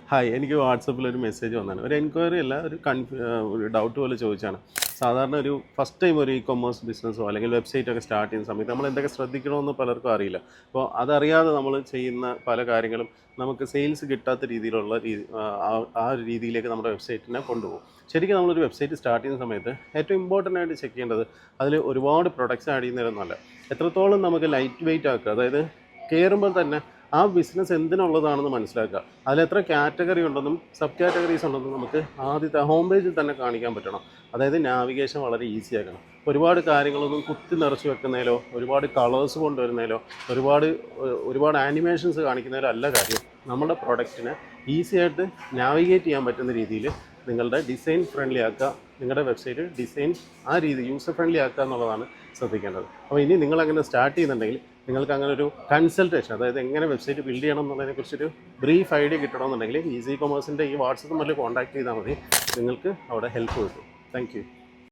Hi, എനിക്ക് വാട്സപ്പിൽ ഒരു മെസ്സേജ് വന്നതാണ്. ഒരു എൻക്വയറി അല്ല, ഒരു ഡൗട്ട് പോലെ ചോദിച്ചാണ്. സാധാരണ ഒരു ഫസ്റ്റ് ടൈം ഒരു കൊമേഴ്സ് ബിസിനസ്സോ അല്ലെങ്കിൽ വെബ്സൈറ്റ് ഒക്കെ സ്റ്റാർട്ട് ചെയ്യുന്ന സമയത്ത് നമ്മൾ എന്തൊക്കെ ശ്രദ്ധിക്കണമെന്ന് പലർക്കും അറിയില്ല. അപ്പോൾ അതറിയാതെ നമ്മൾ ചെയ്യുന്ന പല കാര്യങ്ങളും നമുക്ക് സെയിൽസ് കിട്ടാത്ത രീതിയിലുള്ള ആ ഒരു രീതിയിലേക്ക് നമ്മുടെ വെബ്സൈറ്റിനെ കൊണ്ടുപോകും. ശരിക്കും നമ്മളൊരു വെബ്സൈറ്റ് സ്റ്റാർട്ട് ചെയ്യുന്ന സമയത്ത് ഏറ്റവും ഇമ്പോർട്ടൻ്റ് ആയിട്ട് ചെക്ക് ചെയ്യേണ്ടത് അതിൽ ഒരുപാട് പ്രൊഡക്ട്സ് ആഡ് ചെയ്യുന്നതിലൊന്നുമല്ല, എത്രത്തോളം നമുക്ക് ലൈറ്റ് വെയിറ്റ് ആക്കുക, അതായത് കയറുമ്പോൾ തന്നെ ആ ബിസിനസ് എന്തിനുള്ളതാണെന്ന് മനസ്സിലാക്കുക. അതിലെത്ര കാറ്റഗറി ഉണ്ടെന്നും സബ് കാറ്റഗറീസ് ഉണ്ടെന്നും നമുക്ക് ആദ്യത്തെ ഹോം പേജിൽ തന്നെ കാണിക്കാൻ പറ്റണം. അതായത് നാവിഗേഷൻ വളരെ ഈസി ആക്കണം. ഒരുപാട് കാര്യങ്ങളൊന്നും കുത്തി നിറച്ച് വെക്കുന്നതിലോ ഒരുപാട് കളേഴ്സ് കൊണ്ടുവരുന്നതിലോ ഒരുപാട് ആനിമേഷൻസ് കാണിക്കുന്നതിലോ അല്ല കാര്യം. നമ്മുടെ പ്രൊഡക്റ്റിനെ ഈസി ആയിട്ട് നാവിഗേറ്റ് ചെയ്യാൻ പറ്റുന്ന രീതിയിൽ നിങ്ങളുടെ ഡിസൈൻ ഫ്രണ്ട്ലി ആക്കുക. നിങ്ങളുടെ വെബ്സൈറ്റ് ഡിസൈൻ ആ രീതി യൂസർ ഫ്രണ്ട്ലി ആക്കുക എന്നുള്ളതാണ് ശ്രദ്ധിക്കേണ്ടത്. അപ്പോൾ ഇനി നിങ്ങളങ്ങനെ സ്റ്റാർട്ട് ചെയ്യുന്നുണ്ടെങ്കിൽ നിങ്ങൾക്ക് അങ്ങനെ ഒരു കൺസൾട്ടേഷൻ, അതായത് എങ്ങനെ വെബ്സൈറ്റ് ബിൽഡ് ചെയ്യണം എന്നുള്ളതിനെക്കുറിച്ചൊരു ബ്രീഫ് ഐഡിയ കിട്ടണമെന്നുണ്ടെങ്കിൽ ഈസി കൊമേഴ്സിൻ്റെ ഈ വാട്സപ്പ് നമ്പറിൽ കോൺടാക്ട് ചെയ്താൽ മതി. നിങ്ങൾക്ക് അവിടെ ഹെൽപ്പ് കിട്ടും. Thank you.